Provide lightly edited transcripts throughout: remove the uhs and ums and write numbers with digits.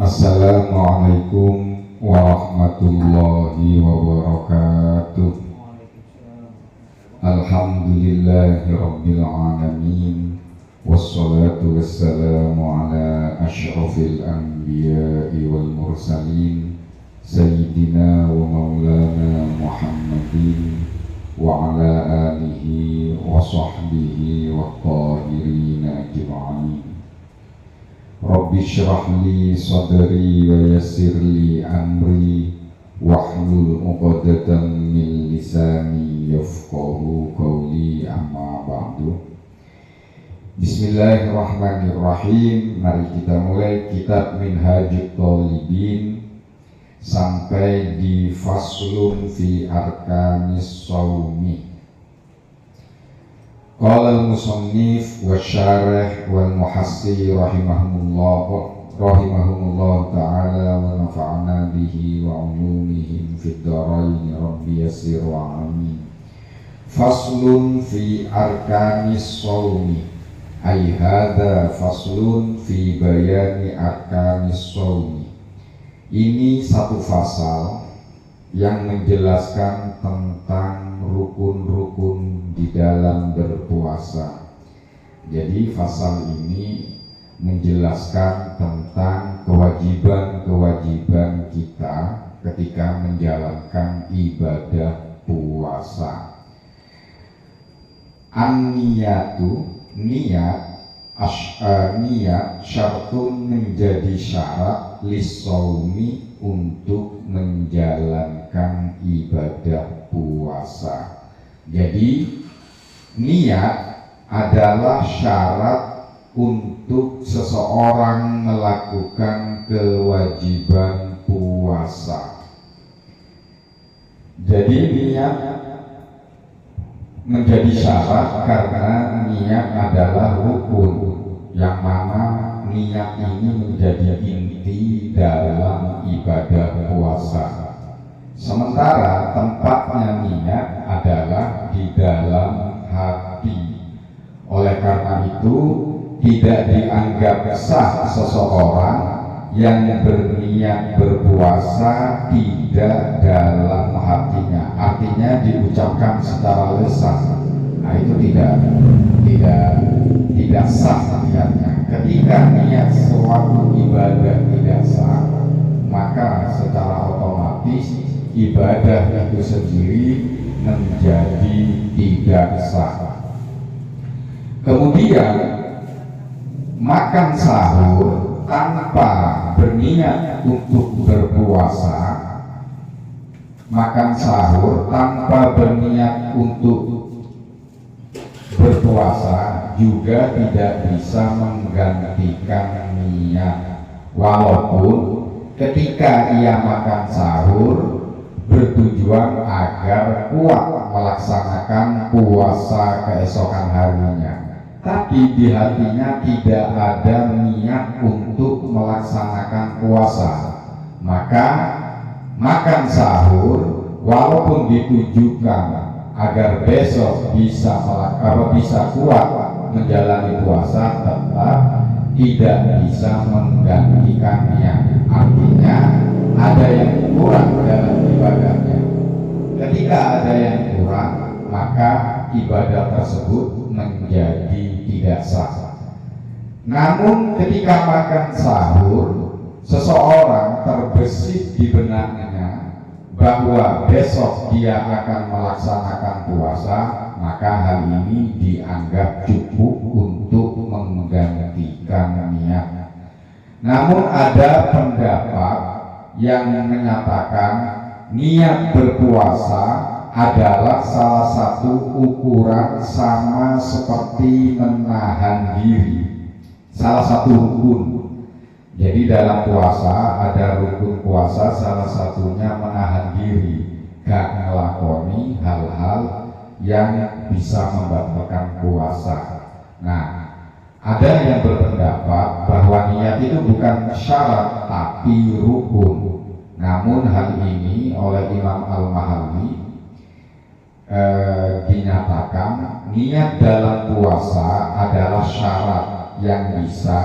Assalamualaikum warahmatullahi wabarakatuh. Alhamdulillahi rabbil alamin. Wassalatu wassalamu ala asyrafil anbiya'i wal mursalin Sayyidina wa maulana Muhammadin wa ala alihi wa sahbihi wa tahirina ajma'in. Rabbi syrah li sadri wa yassir li amri wahlul 'uqdatam min lisani yafqahu qawli, amma ba'du. Bismillahirrahmanirrahim. Mari kita mulai kitab Minhajut Thalibin sampai di faslun fi arkanis shaumi. Qala al-musannif wa syarih wal muhassir rahimahumullah ta'ala wa nafa'ana bihi wa ulumihim fid dharain rabbi yassir wa amin. Faslun fi arkanis shaumi, ay hadza faslun fi bayani arkanis shaumi. Ini satu fasal yang menjelaskan tentang rukun-rukun di dalam berpuasa. Jadi fasal ini menjelaskan tentang kewajiban-kewajiban kita ketika menjalankan ibadah puasa. An-niyatu, niat syartun, menjadi syarat lis-shaumi, untuk menjalankan ibadah puasa. Jadi niat adalah syarat untuk seseorang melakukan kewajiban puasa. Jadi niat menjadi syarat karena niat adalah rukun, yang mana niat ini menjadi inti dalam ibadah puasa. Sementara tempatnya niat adalah di dalam hati. Oleh karena itu tidak dianggap sah seseorang yang berniat berpuasa tidak dalam hatinya, artinya diucapkan secara lisan. Nah, itu tidak sah niatnya. Ketika niat suatu ibadah tidak sah, maka secara otomatis ibadah itu sendiri menjadi tidak sah. Kemudian makan sahur tanpa berniat untuk berpuasa, makan sahur tanpa berniat untuk berpuasa juga tidak bisa menggantikan niat, walaupun ketika ia makan sahur bertujuan agar kuat melaksanakan puasa keesokan harinya, tapi di hatinya tidak ada niat untuk melaksanakan puasa, maka makan sahur walaupun ditujukan agar besok bisa kuat menjalani puasa, tetap tidak bisa menggantikan niat. Artinya ada yang kurang dalam ibadahnya. Ketika ada yang kurang, maka ibadah tersebut menjadi tidak sah. Namun ketika makan sahur, seseorang terbesit di benaknya bahwa besok dia akan melaksanakan puasa, maka hal ini dianggap cukup untuk menggantikan niat. Namun ada pendapat yang menyatakan niat berpuasa adalah salah satu ukuran sama seperti menahan diri, salah satu rukun. Jadi dalam puasa ada rukun puasa, salah satunya menahan diri, gak ngelakoni hal-hal yang bisa membatalkan puasa. Nah, ada yang berpendapat bahwa niat itu bukan syarat tapi rukun. Namun hal ini oleh Imam Al-Mahalli dinyatakan niat dalam puasa adalah syarat yang bisa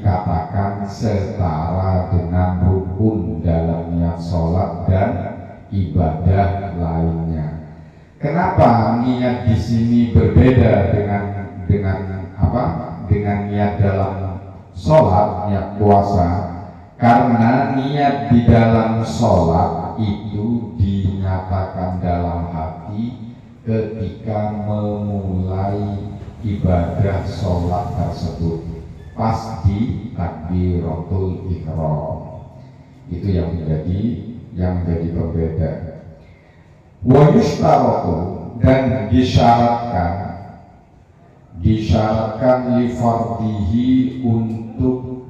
dikatakan setara dengan rukun dalam niat sholat dan ibadah lainnya. Kenapa niat di sini berbeda dengan niat dalam sholat, niat puasa? Karena niat di dalam sholat itu dinyatakan dalam hati ketika memulai ibadah sholat tersebut, pas di takbiratul ihram. Itu yang menjadi pembeda. Wa yushtaratu, dan disyaratkan li fardihi untuk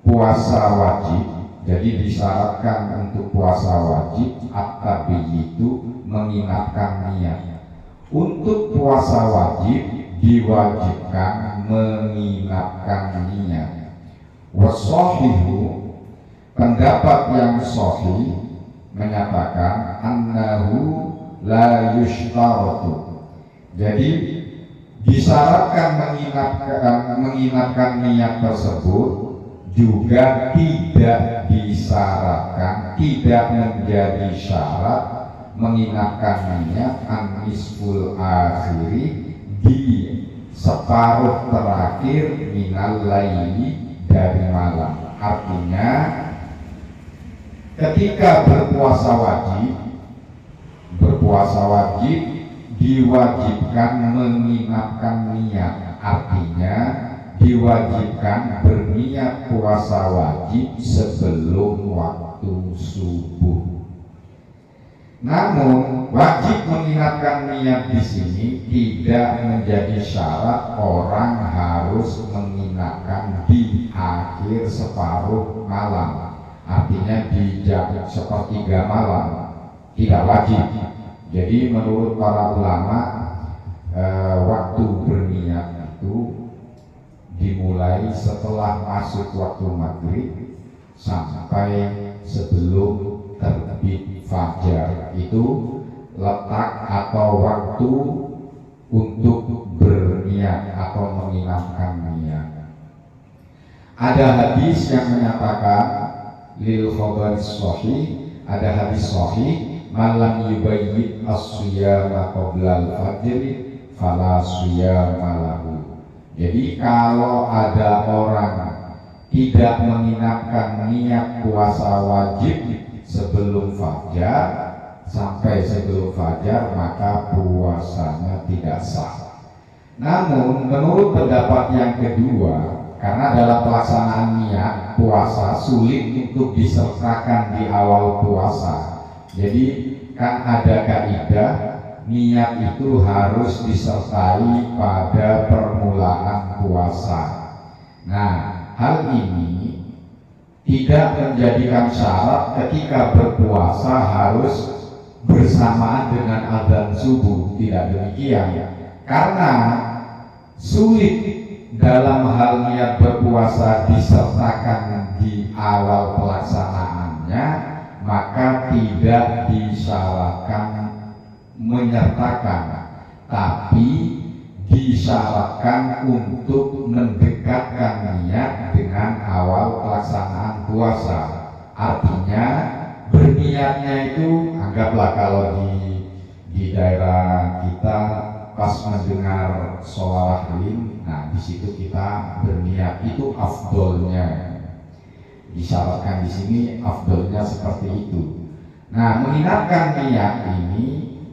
puasa wajib. Jadi disyaratkan untuk puasa wajib at-tabiyitu, mengingatkan niat. Untuk puasa wajib diwajibkan mengingatkan niat. Wasohihu, pendapat yang sahih menyatakan annahu la yushtaratu. Jadi disyaratkan mengingatkan niat tersebut juga tidak disyaratkan, tidak menjadi syarat mengingatkan niat an-nisful akhiri, di separuh terakhir minal laili, dari malam. Artinya ketika berpuasa wajib diwajibkan mengingatkan niat. Artinya diwajibkan berniat puasa wajib sebelum waktu subuh. Namun wajib mengingatkan niat di sini tidak menjadi syarat orang harus mengingatkan di akhir separuh malam. Artinya di jam sepertiga malam, tidak wajib. Jadi menurut para ulama waktu berniat itu dimulai setelah masuk waktu maghrib sampai sebelum terbit fajar. Itu letak atau waktu untuk berniat atau mengingatkan niat. Ada hadis yang menyatakan lil khabar sahih, ada hadis sahih, malam yubayyit as-siyama qabla al-fajr fala siyama lahu. Jadi kalau ada orang tidak mengingatkan niat puasa wajib sebelum fajar, sampai sebelum fajar, maka puasanya tidak sah. Namun menurut pendapat yang kedua, karena dalam pelaksanaan niat puasa sulit untuk disertakan di awal puasa. Jadi kan ada kaidah niat itu harus disertai pada permulaan puasa. Nah, hal ini tidak menjadikan syarat ketika berpuasa harus bersamaan dengan adzan subuh. Tidak demikian, karena sulit dalam hal niat berpuasa disertakan di awal pelaksanaannya, maka tidak disyaratkan menyertakan, tapi disyaratkan untuk mendekatkan niat dengan awal pelaksanaan puasa. Artinya berniatnya itu, anggaplah kalau di daerah kita pas mendengar sholawat rim, nah di situ kita berniat, itu afdolnya. Disyaratkan di sini afdolnya seperti itu. Nah, mengingatkan niat ini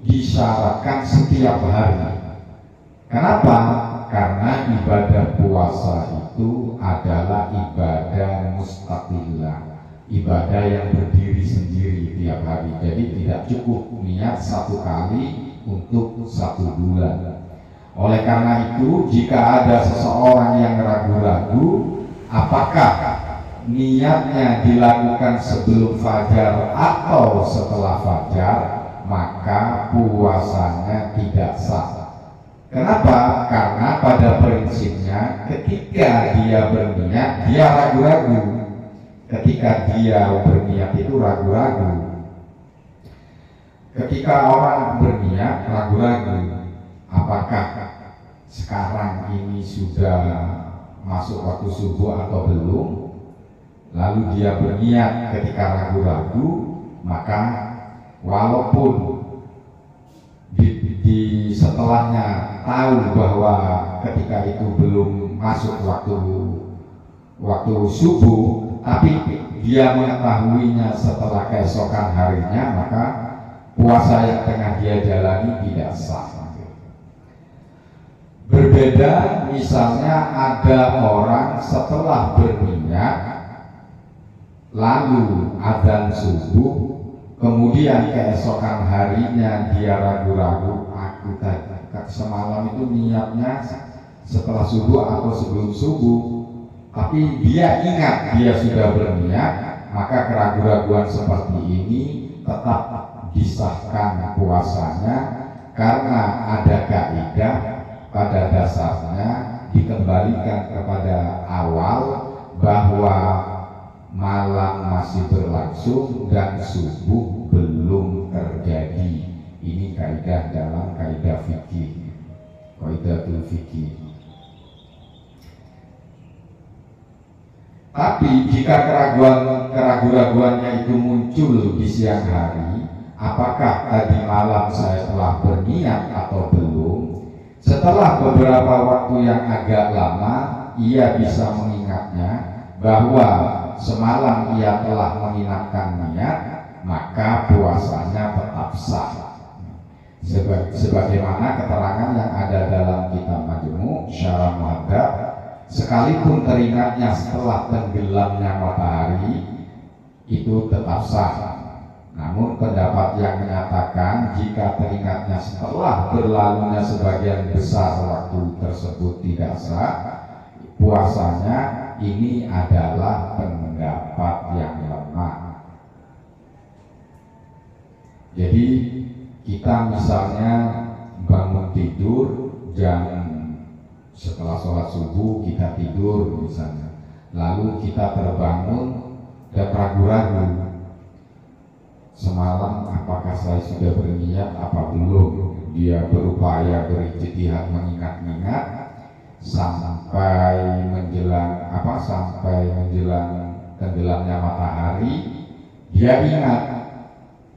disyaratkan setiap hari. Kenapa? Karena ibadah puasa itu adalah ibadah mustaqillah, ibadah yang berdiri sendiri tiap hari. Jadi tidak cukup niat satu kali untuk 1 bulan. Oleh karena itu, jika ada seseorang yang ragu-ragu apakah niatnya dilakukan sebelum fajar atau setelah fajar, maka puasanya tidak sah. Kenapa? Karena pada prinsipnya ketika dia berniat, dia ragu-ragu. Ketika dia berniat itu ragu-ragu. Ketika orang berniat ragu-ragu, apakah sekarang ini sudah masuk waktu subuh atau belum, lalu dia berniat ketika ragu-ragu, maka walaupun di setelahnya tahu bahwa ketika itu belum masuk waktu subuh, tapi dia mengetahuinya setelah keesokan harinya, maka puasa yang tengah dia jalani tidak sah. Berbeda misalnya ada orang setelah berniat lalu adzan subuh, kemudian keesokan harinya dia ragu-ragu, aku semalam itu niatnya setelah subuh atau sebelum subuh, tapi dia ingat dia sudah berniat, maka keraguan-raguan seperti ini tetap disahkan puasanya, karena ada kaidah pada dasarnya dikembalikan kepada awal bahwa malam masih berlangsung dan subuh belum terjadi. Ini kaidah dalam kaidah fikih, kaidatul fikih. Tapi jika keraguan-raguannya itu muncul di siang hari, apakah tadi malam saya telah berniat atau belum? Setelah beberapa waktu yang agak lama, ia bisa mengingatnya bahwa semalam ia telah menginapkan niat, maka puasanya tetap sah. Sebagaimana keterangan yang ada dalam kitab Majmu' Syarah Muhadzab, sekalipun teringatnya setelah tenggelamnya matahari, itu tetap sah. Namun pendapat yang menyatakan jika teringatnya setelah berlalunya sebagian besar waktu tersebut tidak sah puasanya, ini adalah pendapat yang lemah. Jadi kita misalnya bangun tidur setelah sholat subuh kita tidur misalnya, lalu kita terbangun dan ragu-ragu, semalam apakah saya sudah berniat apa belum. Dia berupaya berijtihad mengingat-ingat sampai menjelang tenggelamnya matahari, dia ingat,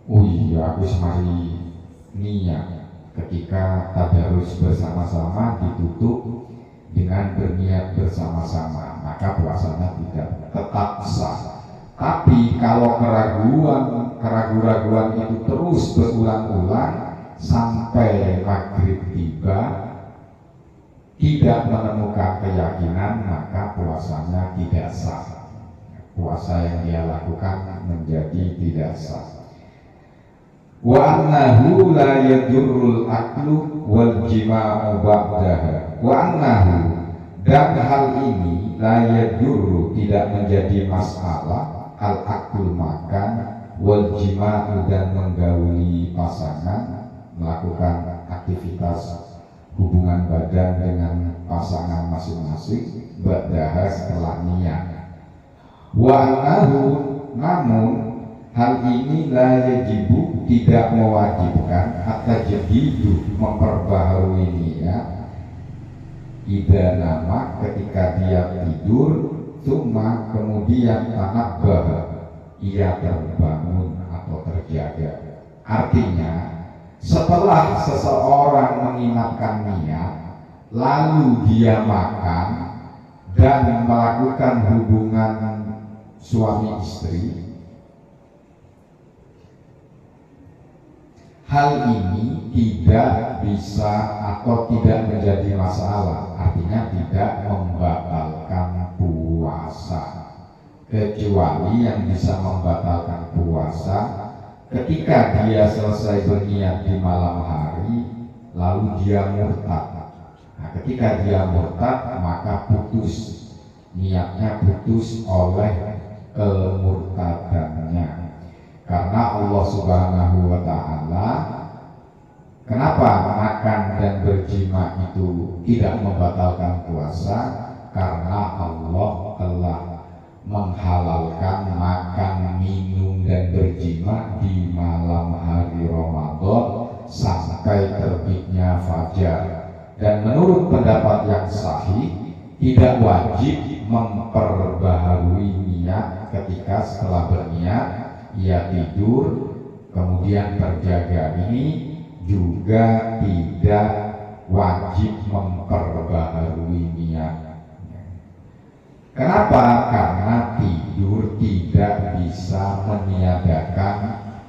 oh iya aku semari niat ketika tadarus bersama-sama ditutup dengan berniat bersama-sama, maka puasanya tidak tetap sah. Tapi kalau keraguan-raguan itu terus berulang-ulang sampai maghrib tiba, tidak menemukan keyakinan, maka puasanya tidak sah. Puasa yang dia lakukan menjadi tidak sah. Wa annahu la yadurrul aklu wal jima'u ba'daha. Wa annahu, dan hal ini la yadurru, tidak menjadi masalah, al-akul makan, wal jima'u dan menggauli pasangan, melakukan aktivitas hubungan badan dengan pasangan masing-masing, ba'daha setelah niat. Wa annahu, namun hal ini la yajibu, tidak mewajibkan, at-tajdidu, memperbaharui niat, idza nama, ketika dia tidur, cuma kemudian tanabbaha, ia terbangun atau terjaga. Artinya setelah seseorang menginapkan niat lalu dia makan dan melakukan hubungan suami istri, hal ini tidak bisa atau tidak menjadi masalah, artinya tidak membatalkan puasa. Kecuali yang bisa membatalkan puasa ketika dia selesai berniat di malam hari lalu dia murtad. Nah, ketika dia murtad maka putus, niatnya putus oleh kemurtadannya. Karena Allah Subhanahu wa Ta'ala, kenapa makan dan berjima itu tidak membatalkan puasa? Karena Allah telah menghalalkan makan, minum, dan berjima di malam hari Ramadan sampai terbitnya fajar. Dan menurut pendapat yang sahih, tidak wajib memperbaharui niat ketika setelah berniat ia tidur kemudian terjaga. Ini juga tidak wajib memperbaharui niat. Kenapa? Karena tidur tidak bisa meniadakan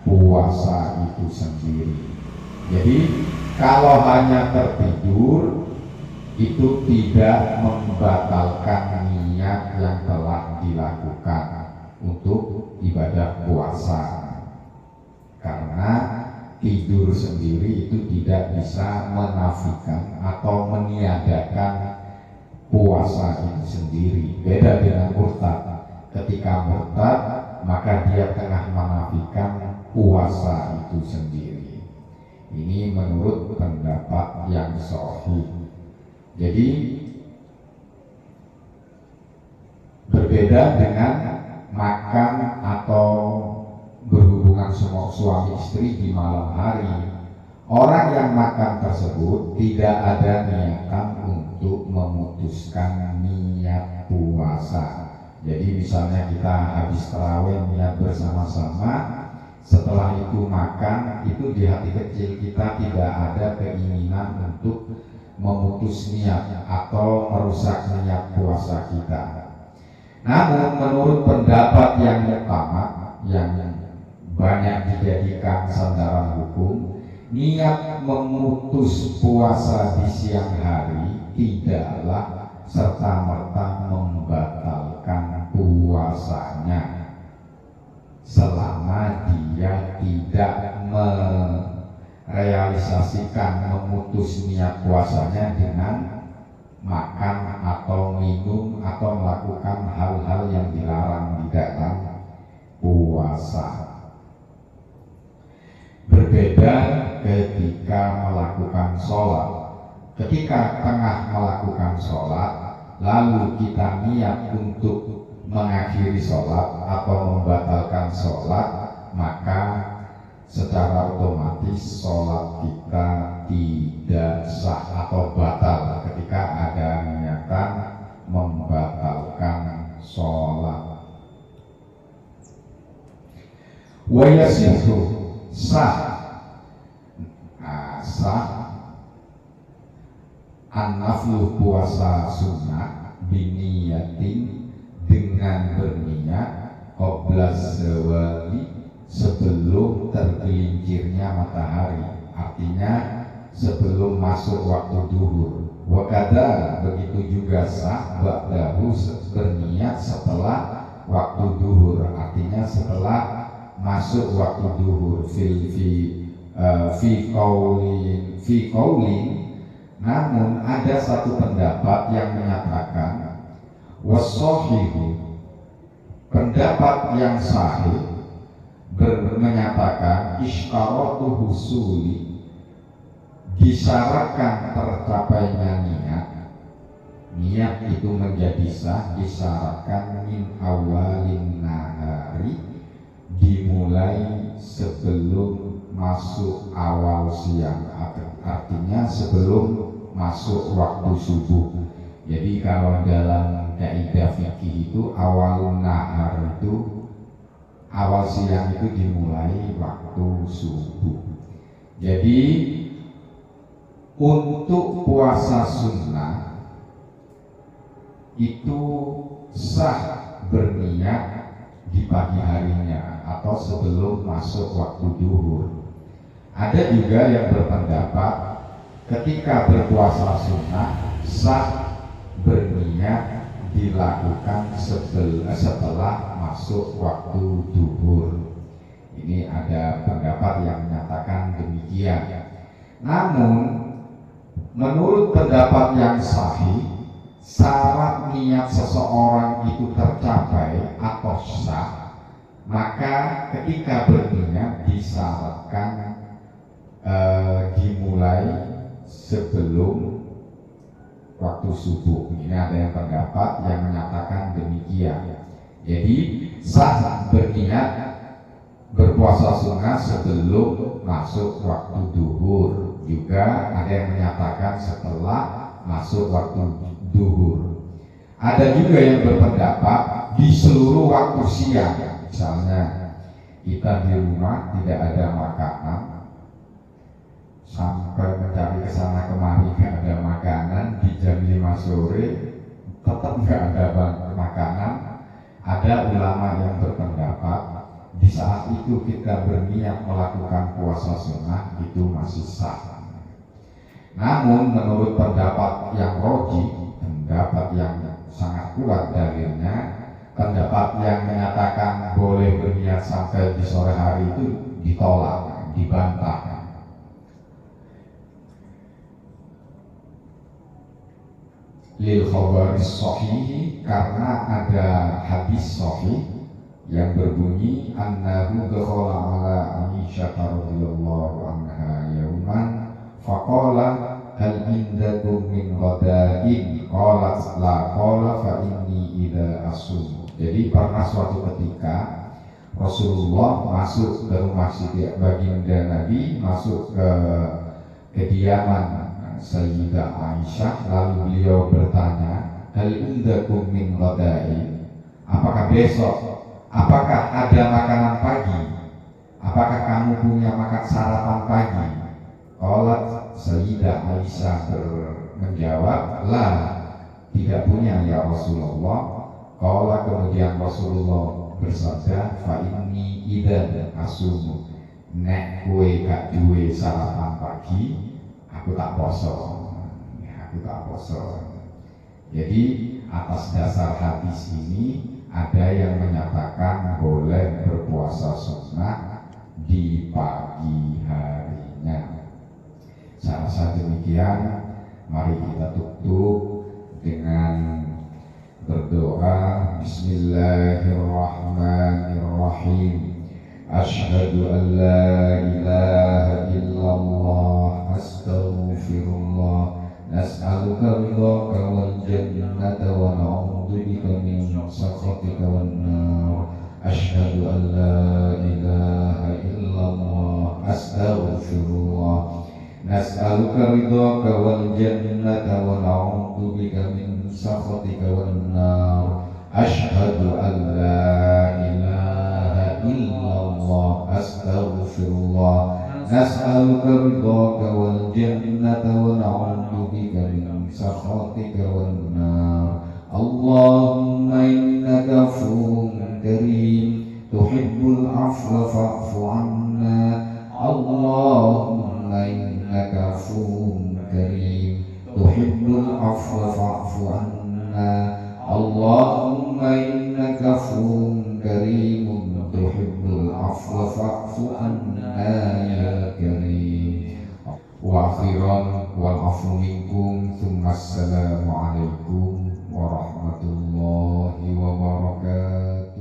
puasa itu sendiri. Jadi kalau hanya tertidur itu tidak membatalkan niat yang telah dilakukan untuk ibadah puasa, karena tidur sendiri itu tidak bisa menafikan atau meniadakan puasa itu sendiri. Beda dengan murtad. Ketika murtad maka dia tengah menafikan puasa itu sendiri. Ini menurut pendapat yang sahih. Jadi berbeda dengan makan atau berhubungan suami istri di malam hari. Orang yang makan tersebut tidak ada niatan untuk memutuskan niat puasa. Jadi misalnya kita habis tarawih niat bersama-sama, setelah itu makan, itu di hati kecil kita tidak ada keinginan untuk memutus niat atau merusak niat puasa kita. Namun menurut pendapat yang utama yang banyak dijadikan sandaran hukum, niat memutus puasa di siang hari tidaklah serta-merta membatalkan puasanya selama dia tidak realisasikan memutus niat puasanya dengan makan atau minum atau melakukan hal-hal yang dilarang di dalam puasa. Berbeda ketika melakukan sholat. Ketika tengah melakukan sholat lalu kita niat untuk mengakhiri sholat atau membatalkan sholat, maka secara otomatis sholat kita tidak sah atau batal ketika ada niatan membatalkan sholat. Wayasihu sah an-naflu puasa sunnah biniyatin dengan berniat qabla zawali sebelum tergelincirnya matahari, artinya sebelum masuk waktu duhur. Wakada begitu juga sah ba'dahu berniat setelah waktu duhur, artinya setelah masuk waktu duhur. Fi qaulin, namun ada satu pendapat yang menyatakan wasohihu, pendapat yang sahih menyatakan isyaratul husuli, disyaratkan tercapainya niat itu menjadi sah disyaratkan min awalin nahari, dimulai sebelum masuk awal siang, artinya sebelum masuk waktu subuh. Jadi kalau dalam kaidah fikih itu awal nahar itu, awal siang itu dimulai waktu subuh. Jadi untuk puasa sunnah itu sah berniat di pagi harinya atau sebelum masuk waktu duhur. Ada juga yang berpendapat ketika berpuasa sunnah sah berniat dilakukan setelah masuk waktu duhur. Ini ada pendapat yang menyatakan demikian. Namun menurut pendapat yang sahih, syarat niat seseorang itu tercapai atau sah, maka ketika berniat disyaratkan dimulai sebelum waktu subuh. Ini ada yang pendapat yang menyatakan demikian. Jadi sah berniat berpuasa sunnah sebelum masuk waktu duhur. Juga ada yang menyatakan setelah masuk waktu duhur. Ada juga yang berpendapat di seluruh waktu siang, misalnya kita di rumah tidak ada makanan, sampai mencari kesana kemari nggak ada makanan, di jam 5 sore tetap nggak ada makanan. Ada ulama yang berpendapat di saat itu kita berniat melakukan puasa sunnah itu masih sah. Namun menurut pendapat yang roji, pendapat yang sangat kuat dalilnya, pendapat yang menyatakan boleh berniat sampai di sore hari itu ditolak, dibantah. Lil khabaris sahih, karena ada hadis sahih yang berbunyi annahu dakhala ala Aisyah radhiyallahu anha yauman faqala hal indakum min ghadain qalat la qala fa inni idza asum. Jadi pernah suatu ketika Rasulullah masuk ke rumah Siti baginda Nabi, masuk ke kediaman Sayyidah Aisyah, lalu beliau bertanya, hal indakum min ghadain, apakah besok, apakah ada makanan pagi, apakah kamu punya makan sarapan pagi? Qalat Sayyidah Aisyah menjawab, la, tidak punya ya Rasulullah. Qala, kemudian Rasulullah bersabda, fa inni idzan asumu, nek kue gak duwe sarapan pagi, aku tak poso, aku tak poso. Jadi atas dasar hadis ini ada yang menyatakan boleh berpuasa sunnah di pagi harinya. Saya rasa demikian. Mari kita tutup dengan berdoa. Bismillahirrahmanirrahim. Asyhadu an la ilaha illallah, astaghfirullah, nas'aluka ridhaka wal jannata wa na'udzu bika min sakhatika wan nar. Asyhadu an la ilaha illallah, astaghfirullah, nas'aluka ridhaka wal jannata wa na'udzu bika min sakhatika wan nar. Asyhadu an la ilaha illallah, astaghfirullah, nas'aluka ridhaka wal jannata wa na'udzu bika min sakhatika wan nar. Allahumma innaka afuwwun karim tuhibbul afwa fa'fu anna. Allahumma innaka afuwwun karim tuhibbul afwa fa'fu anna. Allahumma innaka afuwwun karimun tuhibbul afwa fa'fu anna ya karim. Wa akhiran wal afu minkum, tsumma assalamu alaikum warahmatullahi wabarakatuh.